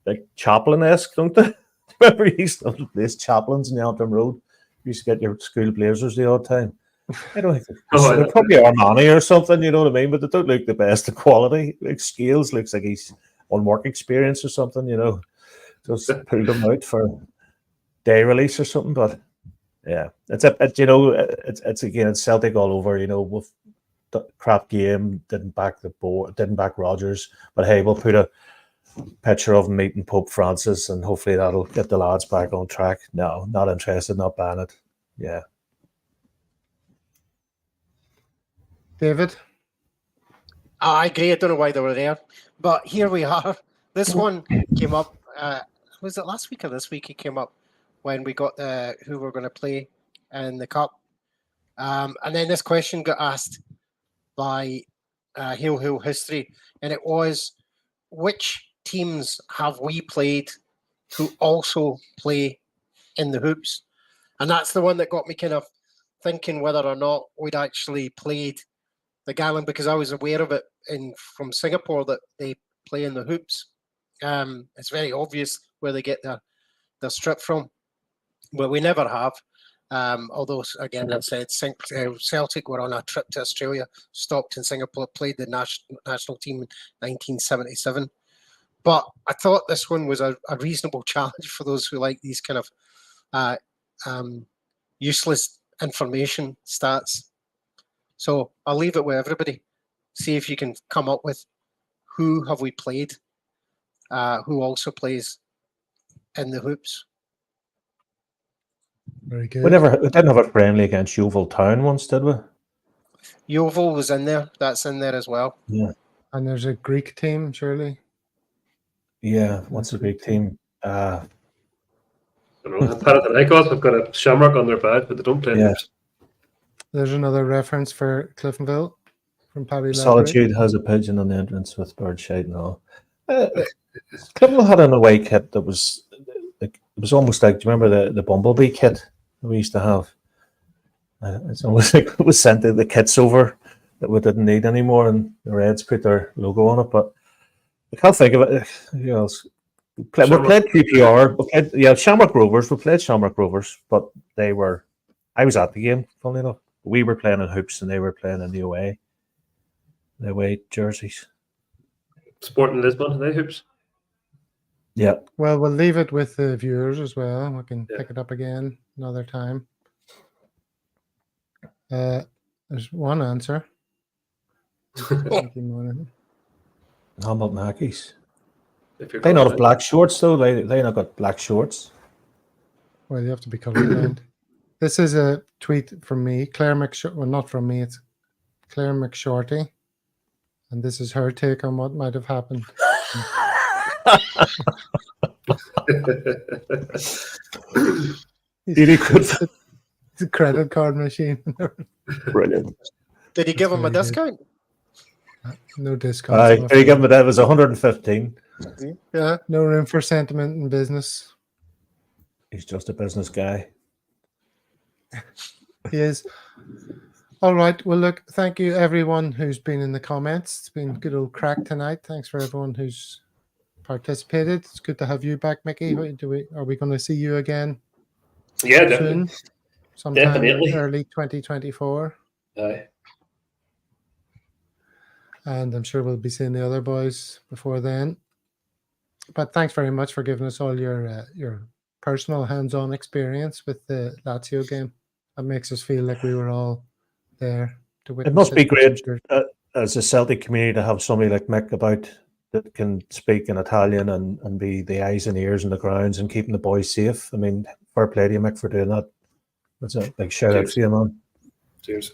like Chaplin-esque, don't they? Remember you used to have these chaplains in the Antrim Road? You used to get your school blazers the odd time. I don't think they're probably Armani or something, you know what I mean? But they don't look the best of quality. Like Scales looks like he's on work experience or something, you know. Just pulled them out for day release or something. But yeah, it's again, it's Celtic all over, you know. With the crap game, didn't back the board, didn't back Rodgers, but hey, we'll put a picture of him meeting Pope Francis, and hopefully that'll get the lads back on track. No, not interested, not ban it. Yeah. David? I agree. I don't know why they were there, but here we are. This one came up. Was it last week or this week? It came up when we got who we're going to play in the cup, and then this question got asked by Hail Hail History, and it was, which teams have we played who also play in the hoops? And that's the one that got me kind of thinking whether or not we'd actually played the Gallon, because I was aware of it from Singapore that they play in the hoops. It's very obvious where they get their strip from, but we never have. Although, again, I've said Celtic were on a trip to Australia, stopped in Singapore, played the national team in 1977. But I thought this one was a reasonable challenge for those who like these kind of useless information stats. So I'll leave it with everybody. See if you can come up with who have we played, who also plays in the hoops. Very good. We didn't have a friendly against Yeovil Town once, did we? Yeovil was in there. That's in there as well. Yeah. And there's a Greek team, surely. Yeah. What's the Greek team? I don't know. Panathinaikos have got a shamrock on their badge, but they don't play in Yeah. hoops. There's another reference for Cliftonville from Paddy Ladbury. Solitude has a pigeon on the entrance with bird shite and all. Cliftonville had an away kit that was like, it was almost like, do you remember the Bumblebee kit that we used to have? It's almost like it was sent the kits over that we didn't need anymore, and the Reds put their logo on it. But I can't think of it. Who else? We played QPR. Shamrock Rovers. We played Shamrock Rovers, but they were. I was at the game, funnily enough. We were playing in hoops, and they were playing in the away jerseys. Sporting Lisbon, they hoops. Yeah. Well, we'll leave it with the viewers as well. We can pick it up again another time. There's one answer. How about Mackey's? They not have black shorts, though. They not got black shorts. Well, you have to be colorblind. This is a tweet from me, Claire McShorty. Well, not from me, it's Claire McShorty. And this is her take on what might have happened. It's a credit card machine. Brilliant. Did he give him a discount? No discount. He gave him that. It was 115. Yeah. No room for sentiment in business. He's just a business guy. He is. All right. Well, look, thank you everyone who's been in the comments. It's been good old crack tonight. Thanks for everyone who's participated. It's good to have you back, Micky. Are we going to see you again? Yeah, soon? definitely. Sometime Definitely. early 2024. Aye. And I'm sure we'll be seeing the other boys before then. But thanks very much for giving us all your personal hands-on experience with the Lazio game. That makes us feel like we were all there to witness. It must be great as a Celtic community to have somebody like Mick about that can speak in Italian and be the eyes and ears in the grounds and keeping the boys safe. I mean, fair play to you, Mick, for doing that. That's a big shout out to you, man. Cheers.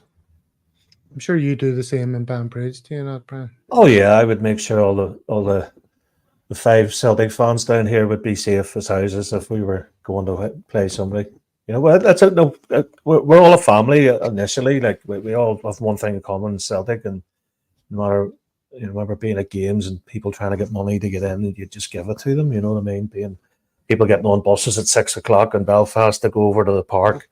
I'm sure you do the same in Banbridge, do you not, Brian? Oh yeah, I would make sure all the the 5 Celtic fans down here would be safe as houses if we were going to play somebody. You know, well, that's it. No, we're all a family initially. Like we all have one thing in common: Celtic, and no matter remember being at games and people trying to get money to get in, and you just give it to them. You know what I mean? Being people getting on buses at 6 o'clock in Belfast to go over to the park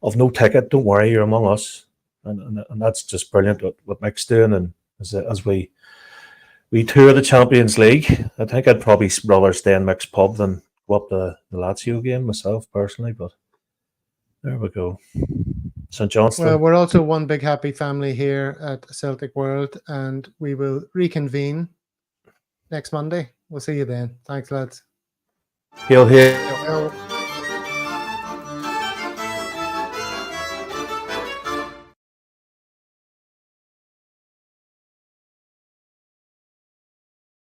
of no ticket. Don't worry, you're among us, and that's just brilliant. What Mick's doing, and as we tour the Champions League, I think I'd probably rather stay in Mick's pub than go up the Lazio game myself personally. But there we go. St. Johnstone. Well, we're also one big happy family here at Celtic World, and we will reconvene next Monday. We'll see you then. Thanks, lads. He'll hear. Ciao.